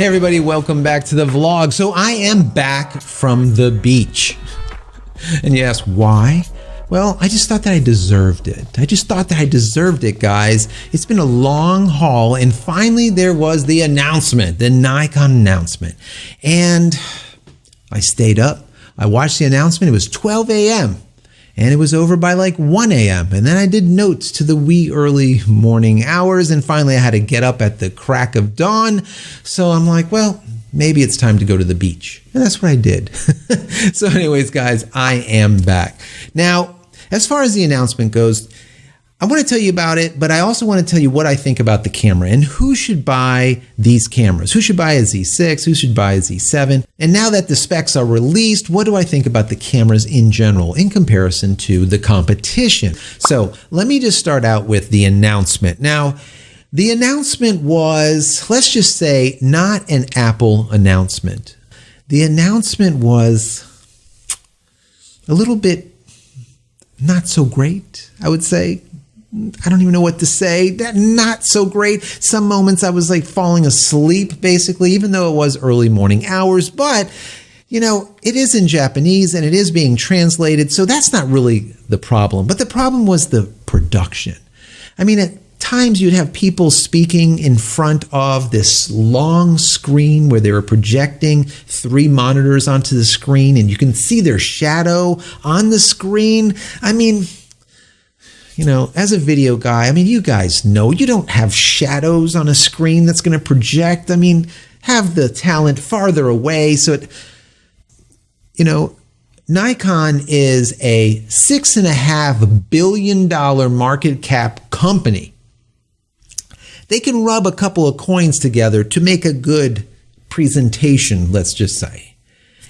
Hey everybody, welcome back to the vlog. So I am back from the beach. And you ask why? Well, I just thought that I deserved it. Guys. It's been a long haul, and finally there was the announcement, the Nikon announcement. And I stayed up. I watched the announcement. It was 12 a.m. and it was over by like 1 a.m. And then I did notes to the wee early morning hours, and finally I had to get up at the crack of dawn. So I'm like, well, maybe it's time to go to the beach. And that's what I did. So anyways, guys, I am back. Now, as far as the announcement goes, I want to tell you about it, but I also want to tell you what I think about the camera and who should buy these cameras. Who should buy a Z6? Who should buy a Z7? And now that the specs are released, what do I think about the cameras in general in comparison to the competition? So let me just start out with the announcement. Now, the announcement was, let's just say, not an Apple announcement. The announcement was a little bit not so great, I would say. I don't even know what to say. That not so great. Some moments I was like falling asleep, basically, even though it was early morning hours. But, you know, it is in Japanese and it is being translated. So that's not really the problem. But the problem was the production. I mean, at times you'd have people speaking in front of this long screen where they were projecting 3 monitors onto the screen, and you can see their shadow on the screen. I mean, you know, as a video guy, I mean, you guys know you don't have shadows on a screen that's going to project. I mean, have the talent farther away. So, you know, Nikon is a $6.5 billion market cap company. They can rub a couple of coins together to make a good presentation, let's just say.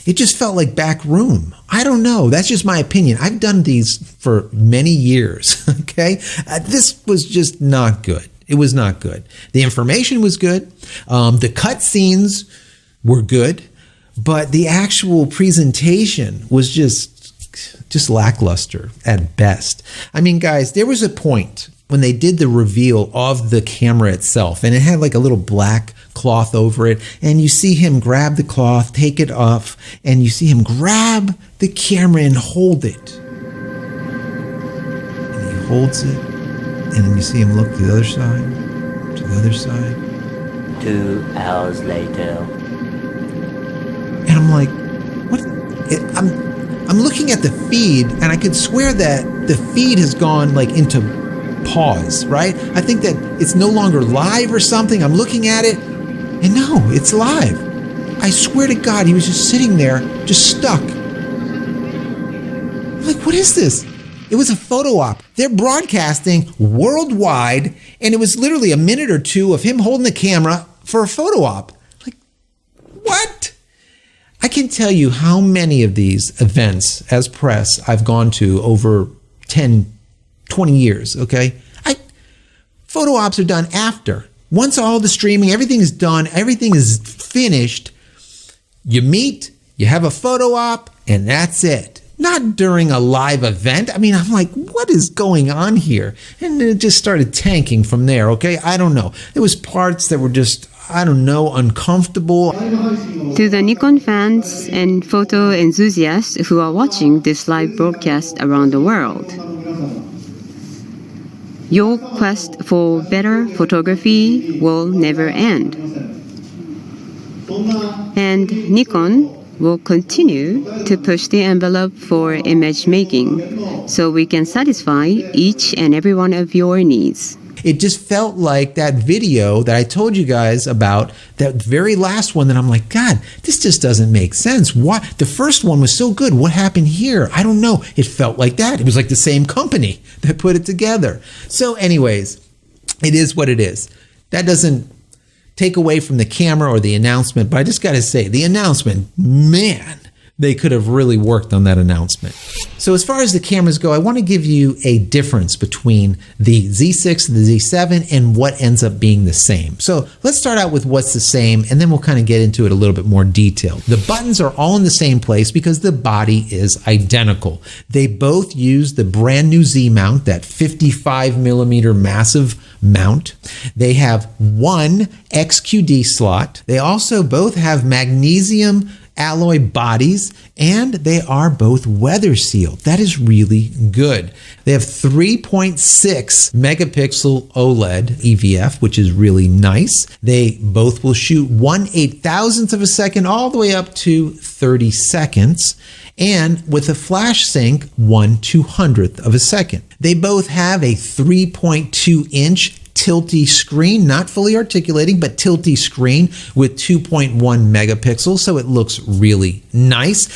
It just felt like back room. I don't know. That's just my opinion. I've done these for many years, okay? This was just not good. It was not good. The information was good. The cut scenes were good, but the actual presentation was just lackluster at best. I mean, guys, there was a point when they did the reveal of the camera itself, and it had like a little black cloth over it, and you see him grab the cloth, take it off, and you see him grab the camera and hold it. And he holds it, and then you see him look to the other side, 2 hours later. And I'm like, what? I'm looking at the feed, and I could swear that the feed has gone like into pause, right? I think that it's no longer live or something. I'm looking at it, and no, it's live. I swear to God, he was just sitting there, just stuck. I'm like, what is this? It was a photo op. They're broadcasting worldwide, and it was literally a minute or two of him holding the camera for a photo op. Like, what? I can tell you how many of these events as press I've gone to over 10, 20 years, okay? Photo ops are done after. Once all the streaming, everything is done, everything is finished, you meet, you have a photo op, and that's it. Not during a live event. I mean, I'm like, what is going on here? And it just started tanking from there, okay? I don't know. There was parts that were just, I don't know, uncomfortable. To the Nikon fans and photo enthusiasts who are watching this live broadcast around the world, your quest for better photography will never end. And Nikon will continue to push the envelope for image making so we can satisfy each and every one of your needs. It just felt like that video that I told you guys about, that very last one, that I'm like, God, this just doesn't make sense. Why? The first one was so good. What happened here? I don't know. It felt like that. It was like the same company that put it together. So anyways, it is what it is. That doesn't take away from the camera or the announcement, but I just got to say, the announcement, man, they could have really worked on that announcement. So as far as the cameras go, I want to give you a difference between the Z6 and the Z7 and what ends up being the same. So let's start out with what's the same, and then we'll kind of get into it a little bit more detail. The buttons are all in the same place because the body is identical. They both use the brand new Z mount, that 55 millimeter massive mount. They have one XQD slot. They also both have magnesium alloy bodies, and they are both weather sealed. That is really good. They have 3.6 megapixel OLED EVF, which is really nice. They both will shoot 1/8,000th of a second all the way up to 30 seconds. And with a flash sync, 1/200th of a second. They both have a 3.2 inch tilty screen, not fully articulating, but tilty screen with 2.1 megapixels, so it looks really nice.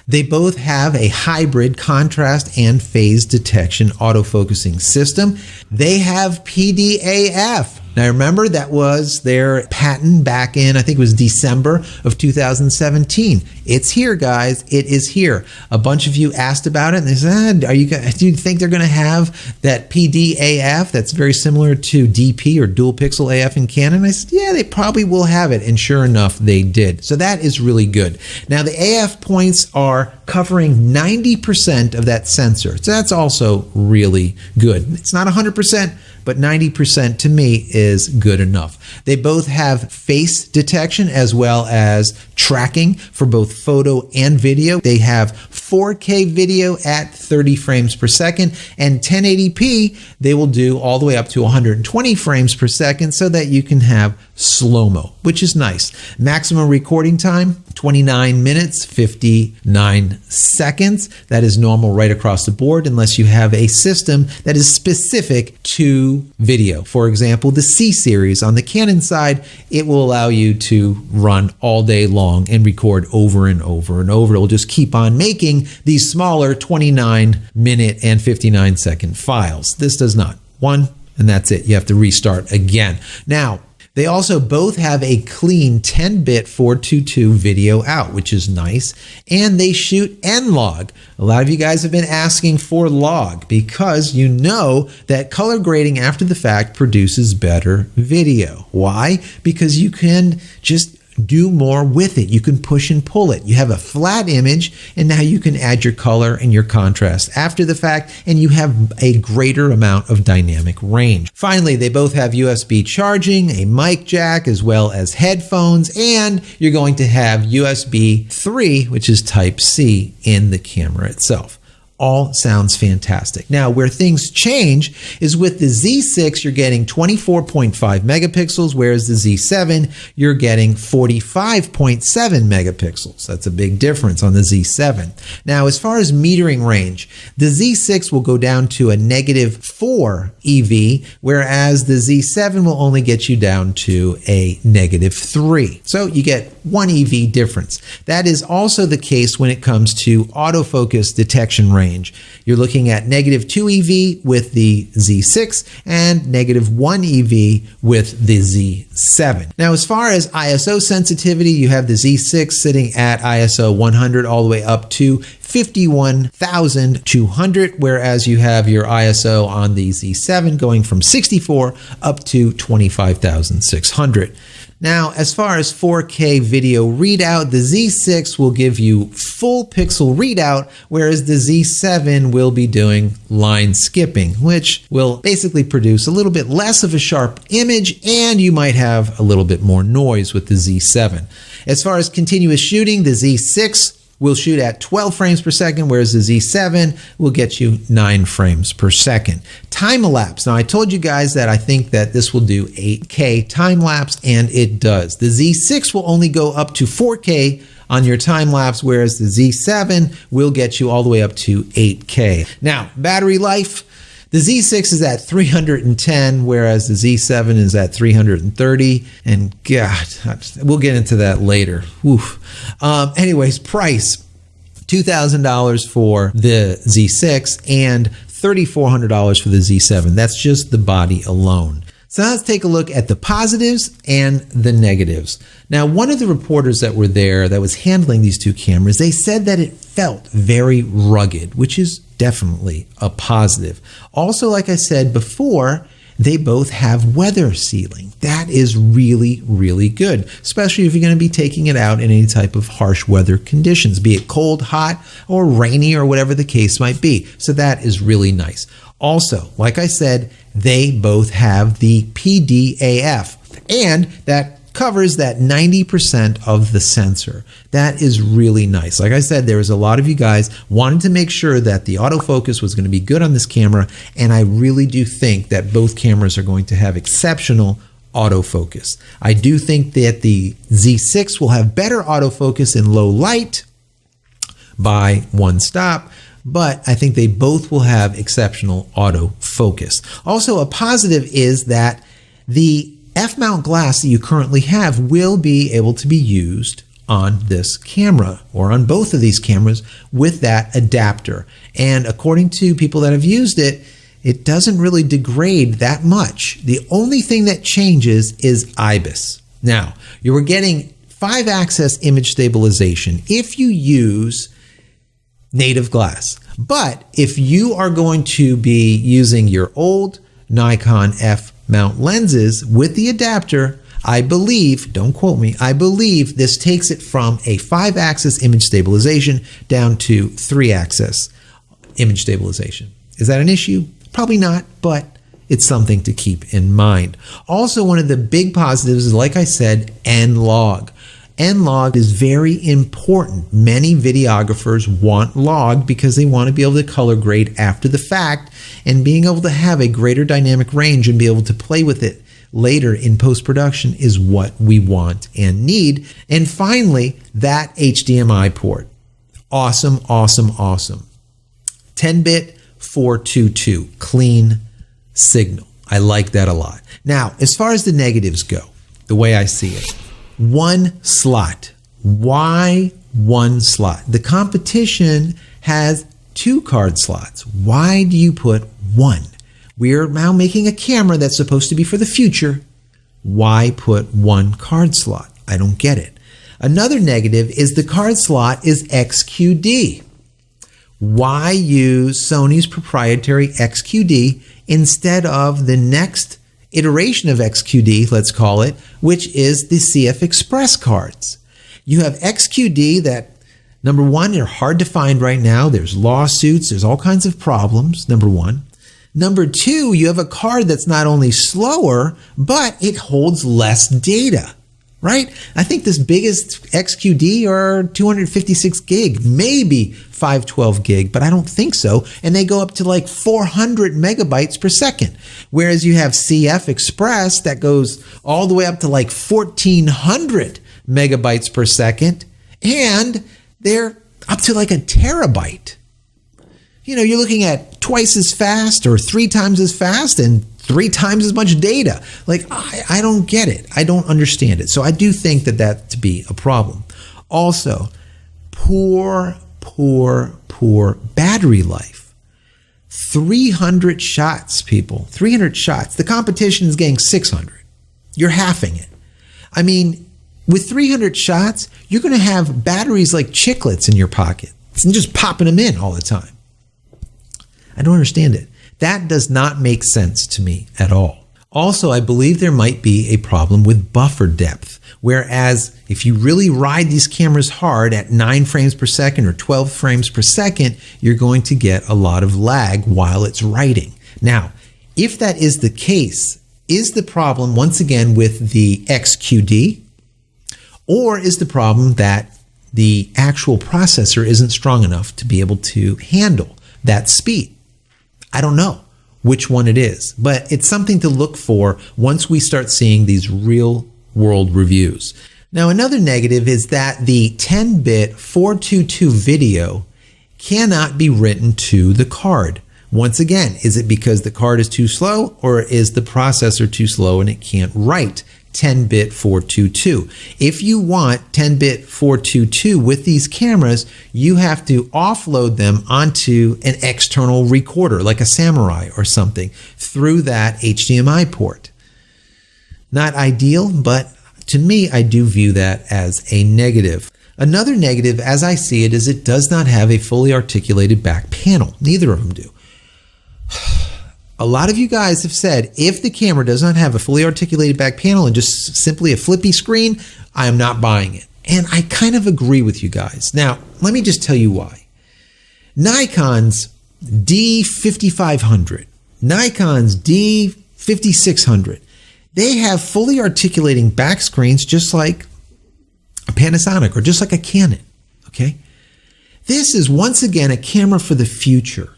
They both have a hybrid contrast and phase detection autofocusing system. They have PDAF. Now remember, that was their patent back in, I think it was December of 2017. It's here, guys. It is here. A bunch of you asked about it, and they said, do you think they're going to have that PDAF that's very similar to DP or dual pixel AF in Canon? I said, yeah, they probably will have it. And sure enough, they did. So that is really good. Now the AF points are covering 90% of that sensor. So that's also really good. It's not 100%, but 90% to me is good enough. They both have face detection as well as tracking for both photo and video. They have 4K video at 30 frames per second, and 1080p they will do all the way up to 120 frames per second so that you can have slow-mo, which is nice. Maximum recording time, 29 minutes, 59 seconds. That is normal right across the board unless you have a system that is specific to video. For example, the C series on the Canon side, it will allow you to run all day long and record over and over and over. It will just keep on making these smaller 29 minute and 59 second files. This does not. One, and that's it. You have to restart again. Now, they also both have a clean 10-bit 422 video out, which is nice, and they shoot N-Log. A lot of you guys have been asking for log because you know that color grading after the fact produces better video. Why? Because you can just do more with it. You can push and pull it. You have a flat image, and now you can add your color and your contrast after the fact, and you have a greater amount of dynamic range. Finally, they both have USB charging, a mic jack, as well as headphones, and you're going to have USB 3, which is Type-C, in the camera itself. All sounds fantastic. Now, where things change is with the Z6, you're getting 24.5 megapixels, whereas the Z7, you're getting 45.7 megapixels. That's a big difference on the Z7. Now, as far as metering range, the Z6 will go down to a -4 EV, whereas the Z7 will only get you down to a -3. So you get 1 EV difference. That is also the case when it comes to autofocus detection range. You're looking at -2 EV with the Z6 and -1 EV with the Z7. Now, as far as ISO sensitivity, you have the Z6 sitting at ISO 100 all the way up to 51,200, whereas you have your ISO on the Z7 going from 64 up to 25,600. Now, as far as 4K video readout, the Z6 will give you full pixel readout, whereas the Z7 will be doing line skipping, which will basically produce a little bit less of a sharp image, and you might have a little bit more noise with the Z7. As far as continuous shooting, the Z6 will shoot at 12 frames per second, whereas the Z7 will get you 9 frames per second. Time-elapse. Now, I told you guys that I think that this will do 8K time-lapse, and it does. The Z6 will only go up to 4K on your time-lapse, whereas the Z7 will get you all the way up to 8K. Now, battery life. The Z6 is at 310, whereas the Z7 is at 330. And God, we'll get into that later. Anyways, price, $2,000 for the Z6 and $3,400 for the Z7. That's just the body alone. So let's take a look at the positives and the negatives. Now, one of the reporters that were there that was handling these two cameras, they said that it felt very rugged, which is definitely a positive. Also, like I said before, they both have weather sealing. That is really, really good, especially if you're going to be taking it out in any type of harsh weather conditions, be it cold, hot, or rainy, or whatever the case might be. So that is really nice. Also, like I said, they both have the PDAF, and that covers that 90% of the sensor. That is really nice. Like I said, there was a lot of you guys wanting to make sure that the autofocus was going to be good on this camera, and I really do think that both cameras are going to have exceptional autofocus. I do think that the Z6 will have better autofocus in low light by one stop, but I think they both will have exceptional autofocus. Also, a positive is that the F-mount glass that you currently have will be able to be used on this camera or on both of these cameras with that adapter. And according to people that have used it, it doesn't really degrade that much. The only thing that changes is IBIS. Now, you were getting 5-axis image stabilization if you use native glass. But if you are going to be using your old Nikon F-mount lenses with the adapter, I believe, don't quote me, I believe this takes it from a 5-axis image stabilization down to 3-axis image stabilization. Is that an issue? Probably not, but it's something to keep in mind. Also, one of the big positives is, like I said, N-log. N-log is very important. Many videographers want log because they want to be able to color grade after the fact, and being able to have a greater dynamic range and be able to play with it later in post-production is what we want and need. And finally, that HDMI port. Awesome, awesome, awesome. 10-bit 422, clean signal. I like that a lot. Now, as far as the negatives go, the way I see it, one slot. Why one slot? The competition has 2 card slots. Why do you put one? We're now making a camera that's supposed to be for the future. Why put 1 card slot? I don't get it. Another negative is the card slot is XQD. Why use Sony's proprietary XQD instead of the next iteration of XQD, let's call it, which is the CF Express cards? You have XQD that, number one, they're hard to find right now. There's lawsuits. There's all kinds of problems, number one. Number two, you have a card that's not only slower, but it holds less data, right? I think this biggest XQD are 256 gig, maybe 512 gig, but I don't think so. And they go up to like 400 megabytes per second. Whereas you have CF Express that goes all the way up to like 1400 megabytes per second. And they're up to like a terabyte. You know, you're looking at twice as fast or 3 times as fast and 3 times as much data. Like, I don't get it. I don't understand it. So I do think that to be a problem. Also, poor battery life. 300 shots, people. 300 shots. The competition is getting 600. You're halving it. I mean, with 300 shots, you're going to have batteries like chiclets in your pocket and just popping them in all the time. I don't understand it. That does not make sense to me at all. Also, I believe there might be a problem with buffer depth, whereas if you really ride these cameras hard at 9 frames per second or 12 frames per second, you're going to get a lot of lag while it's writing. Now, if that is the case, is the problem once again with the XQD, or is the problem that the actual processor isn't strong enough to be able to handle that speed? I don't know which one it is, but it's something to look for once we start seeing these real world reviews. Now, another negative is that the 10-bit 422 video cannot be written to the card. Once again, is it because the card is too slow, or is the processor too slow and it can't write 10-bit 422? If you want 10-bit 422 with these cameras, you have to offload them onto an external recorder, like a Samurai or something, through that HDMI port. Not ideal, but to me, I do view that as a negative. Another negative, as I see it, is it does not have a fully articulated back panel. Neither of them do. A lot of you guys have said, if the camera does not have a fully articulated back panel and just simply a flippy screen, I am not buying it. And I kind of agree with you guys. Now, let me just tell you why. Nikon's D5500, Nikon's D5600, they have fully articulating back screens just like a Panasonic or just like a Canon, okay? This is once again a camera for the future.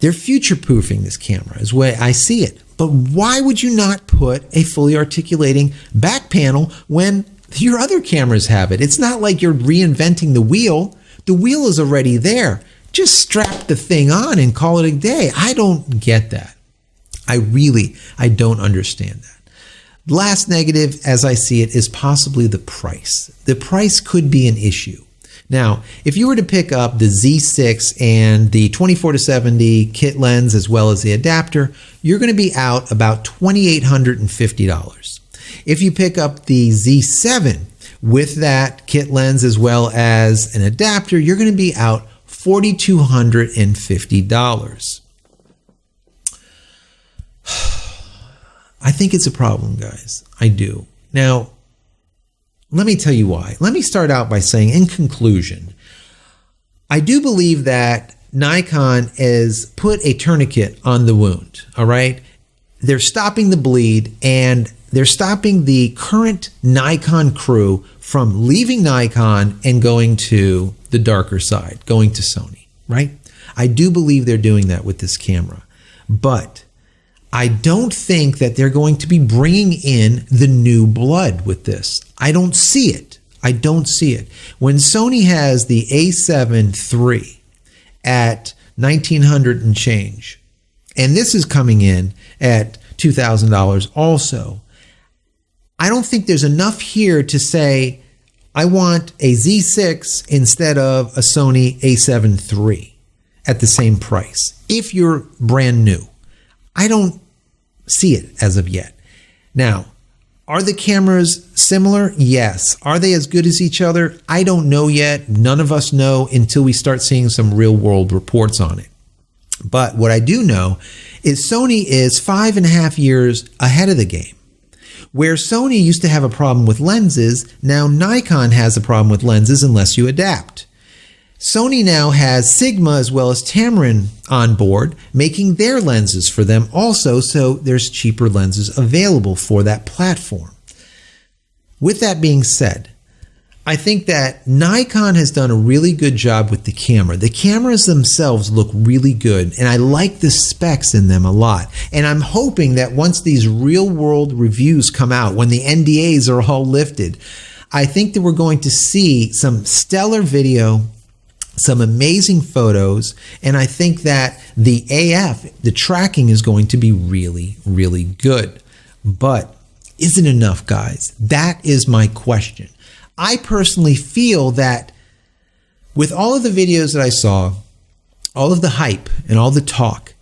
They're future-proofing this camera is the way I see it. But why would you not put a fully articulating back panel when your other cameras have it? It's not like you're reinventing the wheel. The wheel is already there. Just strap the thing on and call it a day. I don't get that. I don't understand that. Last negative, as I see it, is possibly the price. The price could be an issue. Now, if you were to pick up the Z6 and the 24-70 kit lens as well as the adapter, you're going to be out about $2,850. If you pick up the Z7 with that kit lens as well as an adapter, you're going to be out $4,250. I think it's a problem, guys. I do. Now, let me tell you why. Let me start out by saying, in conclusion, I do believe that Nikon has put a tourniquet on the wound, all right? They're stopping the bleed, and they're stopping the current Nikon crew from leaving Nikon and going to the darker side, going to Sony, right? I do believe they're doing that with this camera. But I don't think that they're going to be bringing in the new blood with this. I don't see it. I don't see it. When Sony has the A7 III at $1,900 and change, and this is coming in at $2,000 also, I don't think there's enough here to say, I want a Z6 instead of a Sony A7 III at the same price, if you're brand new. I don't see it as of yet. Now, are the cameras similar? Yes. Are they as good as each other? I don't know yet. None of us know until we start seeing some real world reports on it. But what I do know is Sony is 5.5 years ahead of the game. Where Sony used to have a problem with lenses, now Nikon has a problem with lenses unless you adapt. Sony now has Sigma as well as Tamron on board, making their lenses for them also, so there's cheaper lenses available for that platform. With that being said, I think that Nikon has done a really good job with the camera. The cameras themselves look really good, and I like the specs in them a lot. And I'm hoping that once these real-world reviews come out, when the NDAs are all lifted, I think that we're going to see some stellar video, some amazing photos, and I think that the AF, the tracking, is going to be really, really good. But is it enough, guys? That is my question. I personally feel that with all of the videos that I saw, all of the hype and all the talk,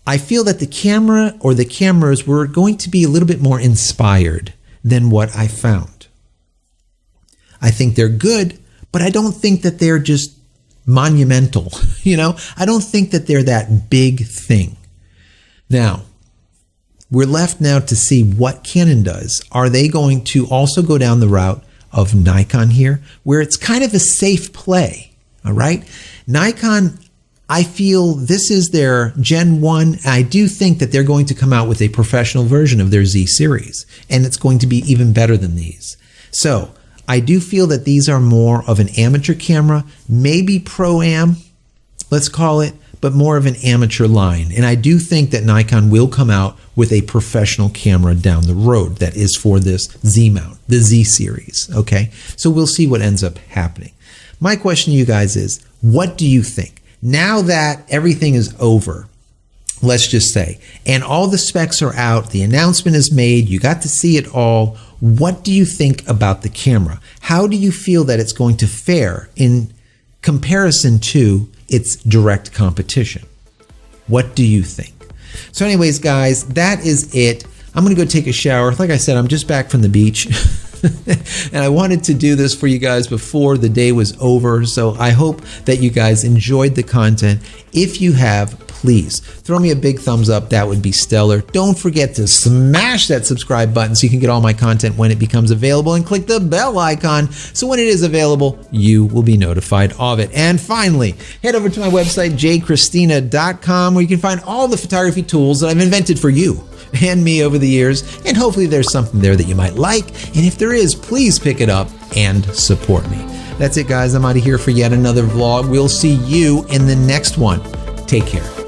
I feel that the camera or the cameras were going to be a little bit more inspired than what I found. I think they're good, but I don't think that they're just monumental. I don't think that they're that big thing. Now, we're left now to see what Canon does. Are they going to also go down the route of Nikon here, where it's kind of a safe play? All right. Nikon, I feel this is their Gen 1. I do think that they're going to come out with a professional version of their Z series, and it's going to be even better than these. So I do feel that these are more of an amateur camera, maybe pro-am, let's call it, but more of an amateur line. And I do think that Nikon will come out with a professional camera down the road that is for this Z mount, the Z series, okay? So we'll see what ends up happening. My question to you guys is, what do you think? Now that everything is over, let's just say, and all the specs are out, the announcement is made, you got to see it all, what do you think about the camera? How do you feel that it's going to fare in comparison to its direct competition? What do you think? So anyways, guys, that is it. I'm going to go take a shower. Like I said, I'm just back from the beach. And I wanted to do this for you guys before the day was over. So I hope that you guys enjoyed the content. If you have, please throw me a big thumbs up. That would be stellar. Don't forget to smash that subscribe button so you can get all my content when it becomes available, and click the bell icon so when it is available, you will be notified of it. And finally, head over to my website, JCristina.com, where you can find all the photography tools that I've invented for you and me over the years, and hopefully there's something there that you might like, and if there is, please pick it up and support me. That's it, guys. I'm out of here for yet another vlog. We'll see you in the next one. Take care.